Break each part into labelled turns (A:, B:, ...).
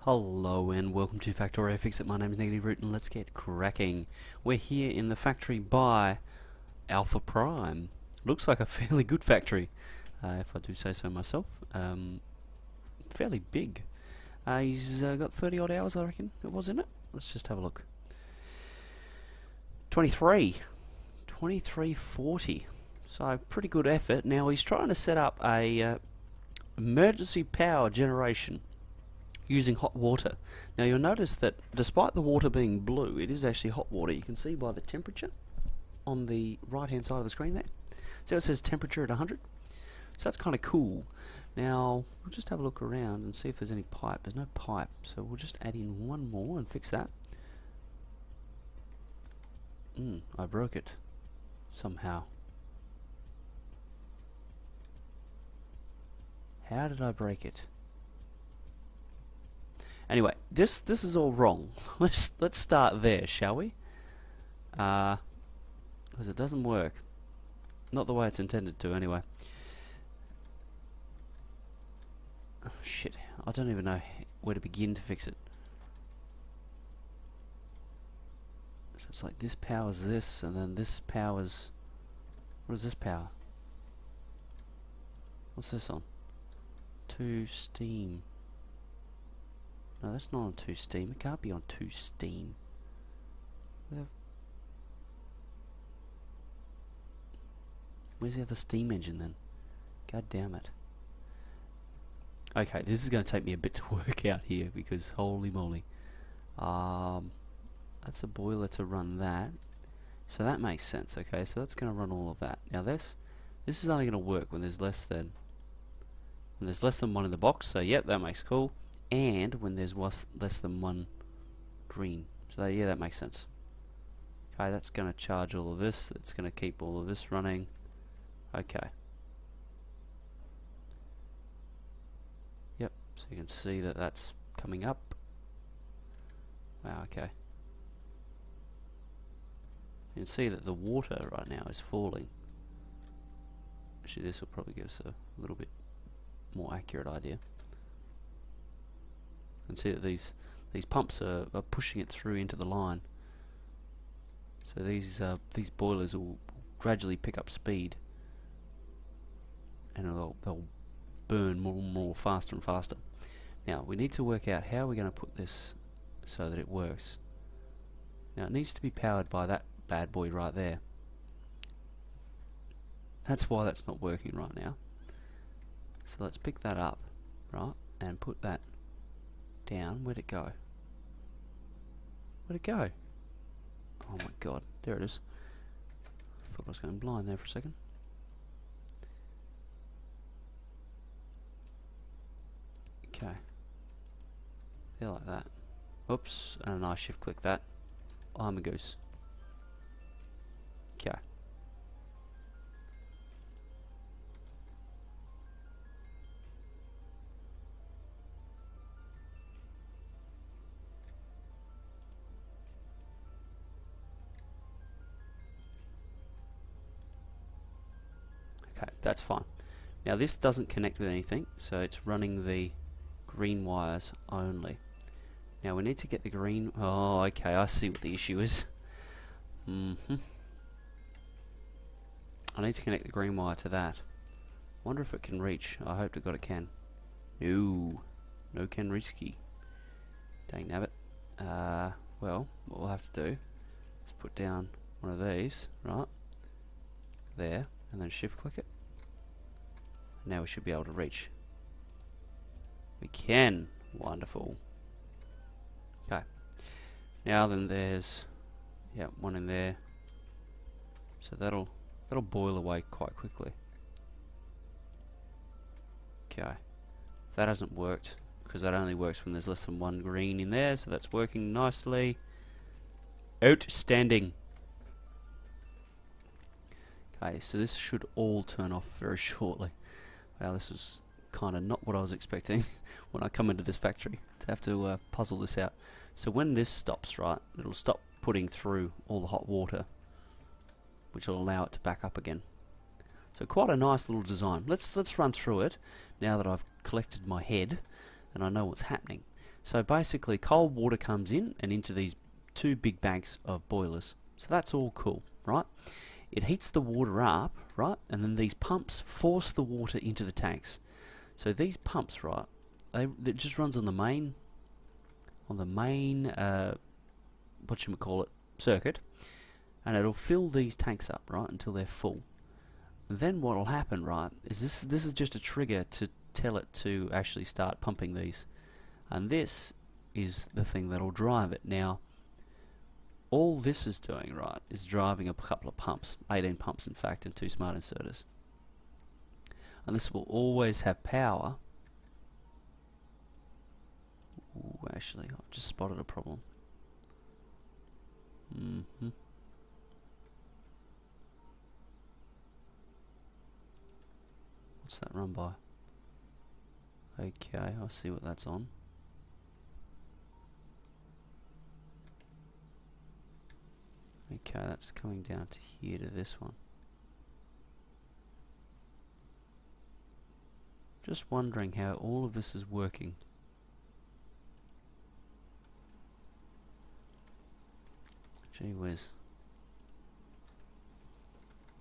A: Hello and welcome to Factorio Fixit. My name is Negative Root and let's get cracking. We're here in the factory by Alphaprime. Looks like a fairly good factory, if I do say so myself. Fairly big. He's got 30 odd hours, I reckon it was in it. Let's just have a look. 2340. So pretty good effort. Now he's trying to set up a emergency power generation using hot water. Now you'll notice that despite the water being blue, it is actually hot water. You can see by the temperature on the right hand side of the screen there. So it says temperature at 100. So that's kind of cool. Now we'll just have a look around and see if there's any pipe. There's no pipe, so we'll just add in one more and fix that. I broke it somehow. How did I break it? Anyway, this is all wrong. Let's start there, shall we? Because it doesn't work. Not the way it's intended to, anyway. Oh, shit. I don't even know where to begin to fix it. So it's like this powers this, and then this powers... What is this power? What's this on? 2 steam. No, that's not on 2 steam. It can't be on 2 steam. Where's the other steam engine then? God damn it. Okay, this is going to take me a bit to work out here because holy moly. That's a boiler to run that. So that makes sense, okay? So that's going to run all of that. Now this is only going to work when there's less than one in the box. So yep, that makes cool. And when there's less than one green. So yeah, that makes sense. Okay, that's going to charge all of this. It's going to keep all of this running. Okay. Yep, so you can see that that's coming up. Wow, okay. You can see that the water right now is falling. Actually, this will probably give us a little bit more accurate idea. And see that these pumps are pushing it through into the line. So these boilers will gradually pick up speed, and they'll burn more and more, faster and faster. Now we need to work out how we're going to put this so that it works. Now it needs to be powered by that bad boy right there. That's why that's not working right now. So let's pick that up, right, and put that down. Where'd it go? Where'd it go? Oh my god, there it is. Thought I was going blind there for a second. Okay. There, like that. Oops, and I shift click that. I'm a goose. Okay. Okay, that's fine. Now this doesn't connect with anything, so it's running the green wires only. Now we need to get the green... Oh, okay, I see what the issue is. I need to connect the green wire to that. Wonder if it can reach. I hope to God it can. No. No can risky. Dang nabbit. Well, what we'll have to do is put down one of these, right? There. And then shift click it. Now we should be able to reach. We can. Wonderful. Okay. Now then there's one in there. So that'll boil away quite quickly. Okay. That hasn't worked because that only works when there's less than one green in there, so that's working nicely. Outstanding. Okay, so this should all turn off very shortly. Wow, this is kind of not what I was expecting when I come into this factory, to have to puzzle this out. So when this stops, right, it'll stop putting through all the hot water, which will allow it to back up again. So quite a nice little design. Let's run through it now that I've collected my head and I know what's happening. So basically cold water comes in and into these two big banks of boilers. So that's all cool, right? It heats the water up, right? And then these pumps force the water into the tanks. So these pumps, right, it just runs on the main whatchamacallit, circuit, and it'll fill these tanks up, right, until they're full. And then what'll happen, right, is this is just a trigger to tell it to actually start pumping these. And this is the thing that'll drive it. Now, all this is doing, right, is driving a couple of pumps, 18 pumps in fact, and 2 smart inserters. And this will always have power. Ooh, actually, I've just spotted a problem. What's that run by? Okay, I'll see what that's on. Okay, that's coming down to here to this one. Just wondering how all of this is working. Gee whiz.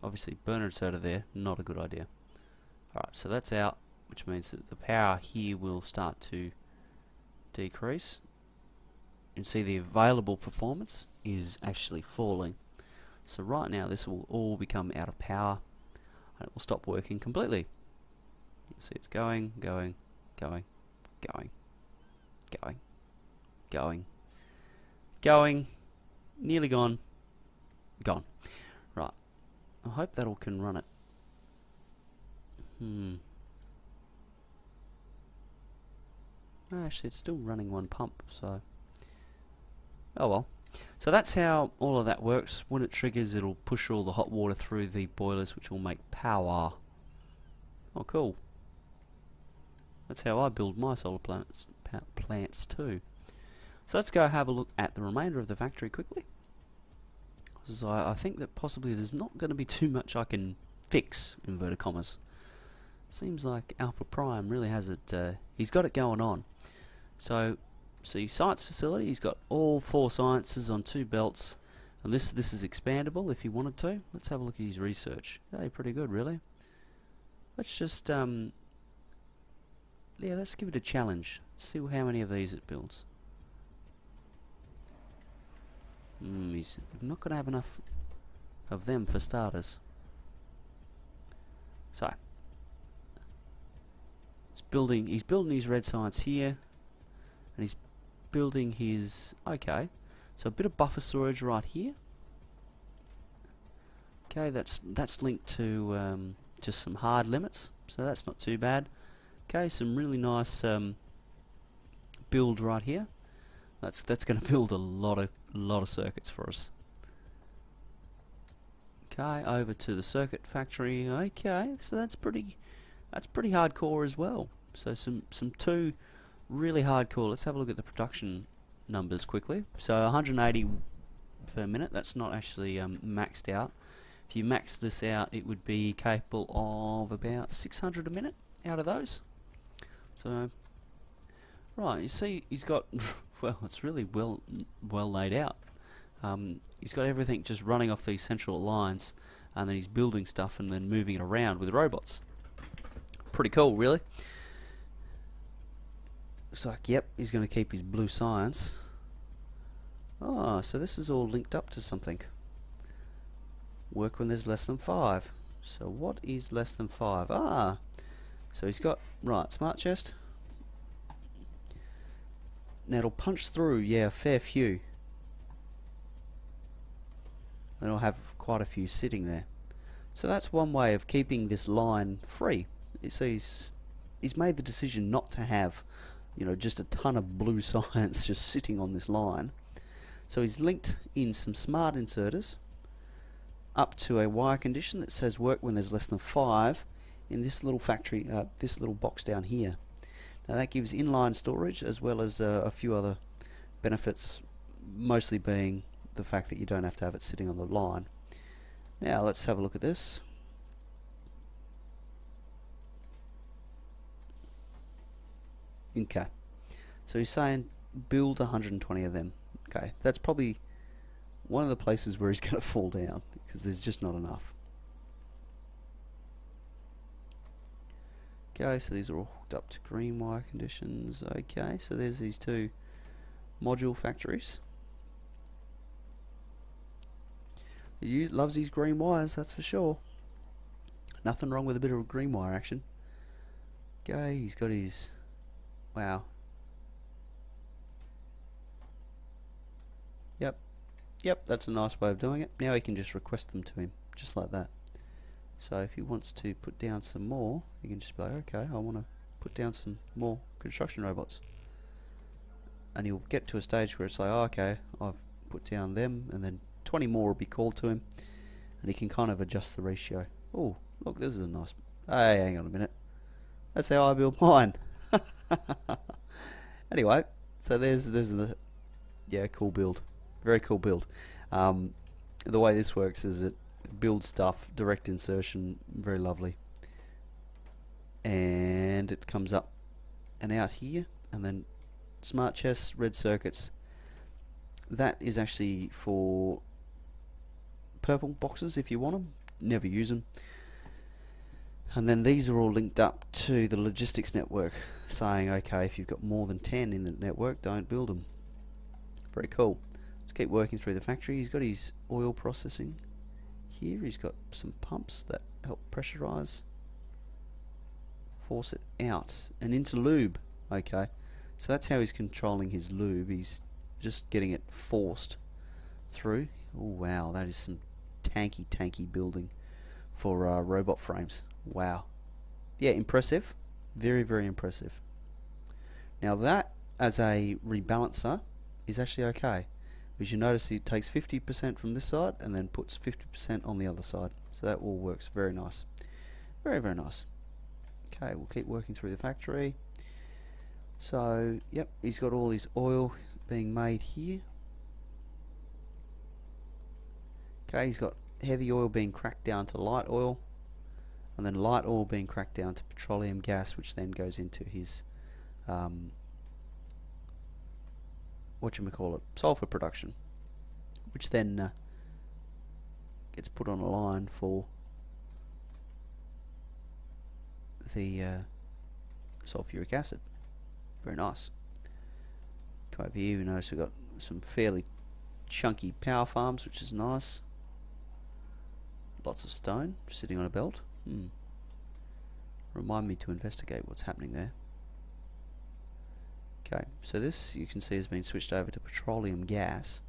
A: Obviously burner inserter there, not a good idea. Alright, so that's out, which means that the power here will start to decrease. You can see the available performance is actually falling. So right now this will all become out of power and it will stop working completely. You can see it's going, going, going, going, going, going, going, nearly gone, gone. Right, I hope that all can run it. Actually, it's still running one pump, so oh well. So that's how all of that works. When it triggers, it'll push all the hot water through the boilers, which will make power. Oh, cool. That's how I build my solar plants too. So let's go have a look at the remainder of the factory quickly. So I think that possibly there's not going to be too much I can fix, inverted commas. Seems like Alphaprime really has it, he's got it going on. So, see, science facility, he's got all 4 sciences on 2 belts, and this is expandable if he wanted to. Let's have a look at his research. Hey, pretty good, really. Let's just, yeah, let's give it a challenge. Let's see how many of these it builds. He's not going to have enough of them for starters. So, he's building his red science here, and he's building his, okay, so a bit of buffer storage right here. Okay, that's linked to just some hard limits, so that's not too bad. Okay, some really nice build right here. That's going to build a lot of circuits for us. Okay, over to the circuit factory. Okay, so that's pretty hardcore as well. So some 2 really hardcore. Let's have a look at the production numbers quickly. So 180 per minute. That's not actually maxed out. If you max this out, it would be capable of about 600 a minute out of those. So right, you see, he's got well, it's really well laid out. He's got everything just running off these central lines, and then he's building stuff and then moving it around with robots. Pretty cool, really. Looks like, yep, he's going to keep his blue science. Oh, so this is all linked up to something. Work when there's less than 5. So what is less than 5? Ah, so he's got, right, smart chest. Now it'll punch through, yeah, a fair few. And it'll have quite a few sitting there. So that's one way of keeping this line free. So he's made the decision not to have, you know, just a ton of blue science just sitting on this line. So he's linked in some smart inserters up to a wire condition that says work when there's less than 5 in this little factory, this little box down here. Now that gives inline storage as well as a few other benefits, mostly being the fact that you don't have to have it sitting on the line. Now let's have a look at this. Okay, So he's saying build 120 of them. Okay, that's probably one of the places where he's going to fall down, because there's just not enough. Okay, so these are all hooked up to green wire conditions. Okay, so there's these two module factories. He loves these green wires, that's for sure. Nothing wrong with a bit of green wire action. Okay, he's got his... Wow. Yep, that's a nice way of doing it. Now he can just request them to him, just like that. So if he wants to put down some more, he can just be like, okay, I want to put down some more construction robots. And he'll get to a stage where it's like, oh, okay, I've put down them, and then 20 more will be called to him, and he can kind of adjust the ratio. Oh, look, this is a nice... Hey, hang on a minute. That's how I build mine. Anyway, so there's the... Yeah, cool build. Very cool build. The way this works is it builds stuff, direct insertion, very lovely. And it comes up and out here, and then smart chests, red circuits. That is actually for purple boxes if you want them. Never use them. And then these are all linked up to the logistics network, saying, okay, if you've got more than 10 in the network, don't build them. Very cool. Let's keep working through the factory. He's got his oil processing here. He's got some pumps that help pressurize, force it out and into lube. Okay, so that's how he's controlling his lube. He's just getting it forced through. Oh wow, that is some tanky building for robot frames. Wow. Yeah, impressive. Very, very impressive. Now that as a rebalancer is actually okay. As you notice, he takes 50% from this side and then puts 50% on the other side. So that all works very nice. Very, very nice. Okay, we'll keep working through the factory. So, yep, he's got all his oil being made here. Okay, he's got heavy oil being cracked down to light oil, and then light oil being cracked down to petroleum gas, which then goes into his sulfur production, which then gets put on a line for the sulfuric acid. Very nice. Come over here, you notice we've got some fairly chunky power farms, which is nice. Lots of stone sitting on a belt. Remind me to investigate what's happening there. Okay, so this you can see has been switched over to petroleum gas,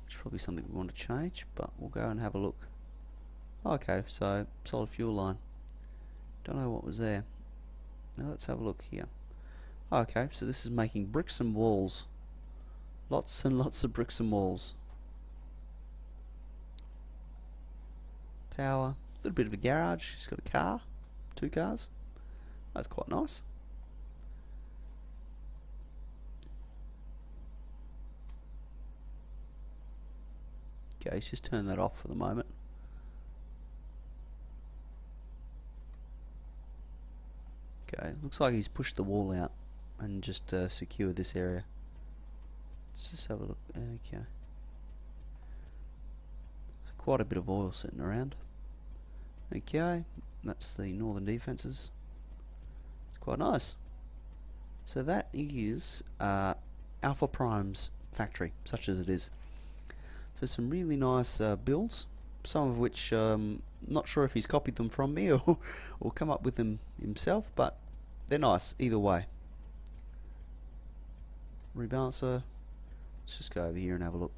A: which is probably something we want to change, but we'll go and have a look. Okay, so solid fuel line. Don't know what was there. Now let's have a look here. Okay, so this is making bricks and walls. Lots and lots of bricks and walls. Power, a little bit of a garage. He's got a car, 2 cars. That's quite nice. Okay, let's just turn that off for the moment. Okay, looks like he's pushed the wall out and just secured this area. Let's just have a look. Okay. There's quite a bit of oil sitting around. Okay, that's the northern defences. It's quite nice. So that is Alphaprime's factory, such as it is. So some really nice builds, some of which not sure if he's copied them from me or come up with them himself, but they're nice either way. Rebalancer. Let's just go over here and have a look.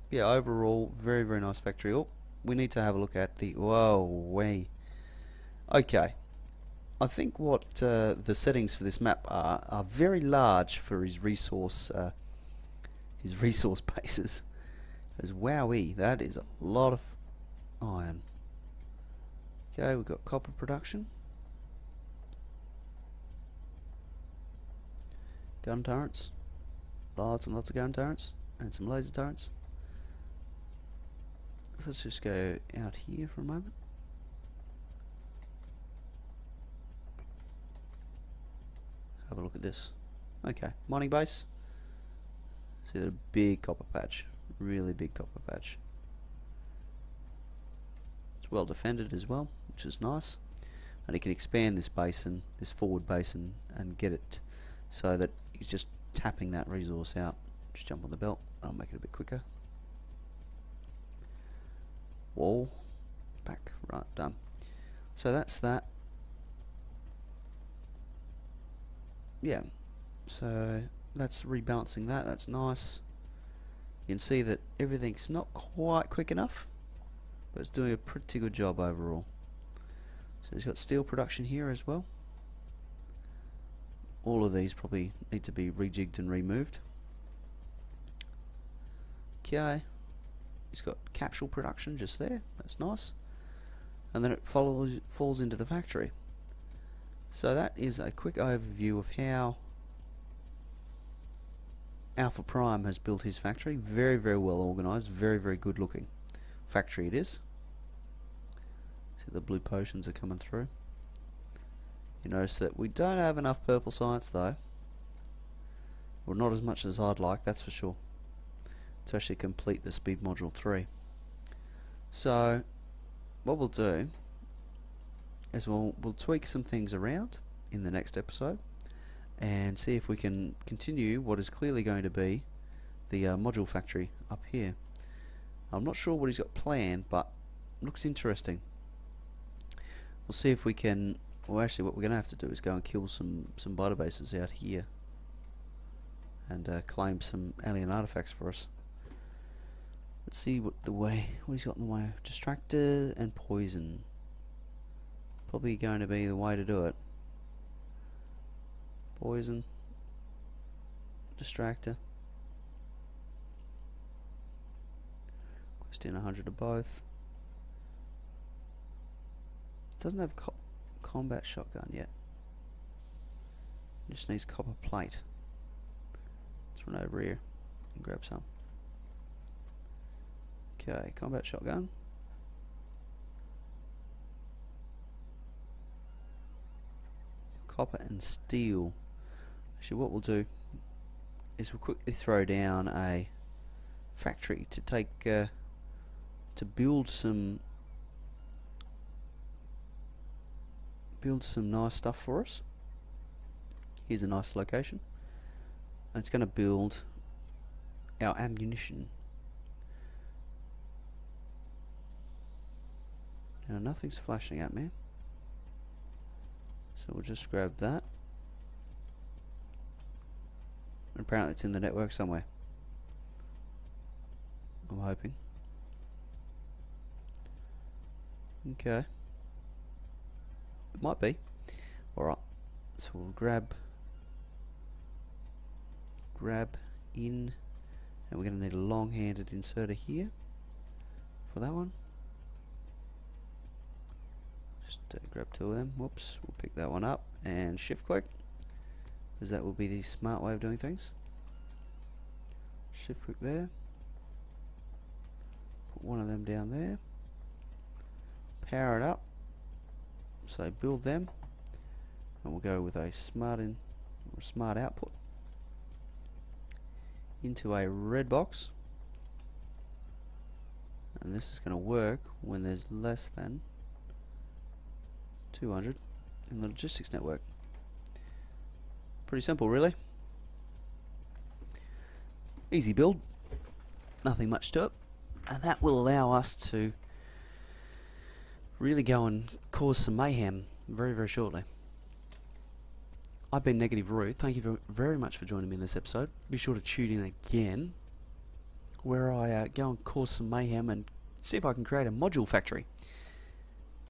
A: Yeah, overall, very, very nice factory. Oh, we need to have a look at the... Whoa, way. Okay. I think what the settings for this map are very large for his resource bases. Because wowee, that is a lot of iron. Okay, we've got copper production. Gun turrets. Lots and lots of gun turrets. And some laser turrets. So let's just go out here for a moment. Have a look at with this. Okay, mining base. See that, a big copper patch, really big copper patch. It's well defended as well, which is nice. And he can expand this basin, this forward basin, and get it so that he's just tapping that resource out. Just jump on the belt. I'll make it a bit quicker. Wall, back, right, done. So that's that. Yeah, so that's rebalancing that. That's nice. You can see that everything's not quite quick enough, but it's doing a pretty good job overall. So he's got steel production here as well. All of these probably need to be rejigged and removed. Okay, he's got capsule production just there. That's nice. And then it falls into the factory. So that is a quick overview of how Alphaprime has built his factory. Very, very well organised. Very, very good looking factory it is. See the blue potions are coming through. You notice that we don't have enough purple science though. Well, not as much as I'd like, that's for sure, to actually complete the speed module 3. So what we'll do is we'll tweak some things around in the next episode and see if we can continue what is clearly going to be the module factory up here. I'm not sure what he's got planned, but looks interesting. We'll see if we can. Well, actually, what we're going to have to do is go and kill some biter bases out here and claim some alien artifacts for us. Let's see what he's got in the way. Distractor and poison. Probably going to be the way to do it. Poison. Distractor. Quest in 100 of both. Doesn't have combat shotgun yet. Just needs copper plate. Let's run over here and grab some. Okay, combat shotgun. Copper and steel. Actually, what we'll do is we'll quickly throw down a factory to take to build some nice stuff for us. Here's a nice location, and it's going to build our ammunition. Now nothing's flashing at me, so we'll just grab that. And apparently it's in the network somewhere, I'm hoping. Okay, it might be. Alright, so we'll grab in, and we're going to need a long-handed inserter here for that one. Just grab two of them. Whoops, we'll pick that one up and shift click, because that will be the smart way of doing things. Shift click there, put one of them down there, power it up, so build them, and we'll go with a smart output into a red box, and this is going to work when there's less than 200 in the logistics network. Pretty simple, really. Easy build, nothing much to it, and that will allow us to really go and cause some mayhem very, very shortly. I've been Negative Ruth. Thank you very much for joining me in this episode. Be sure to tune in again, where I go and cause some mayhem and see if I can create a module factory.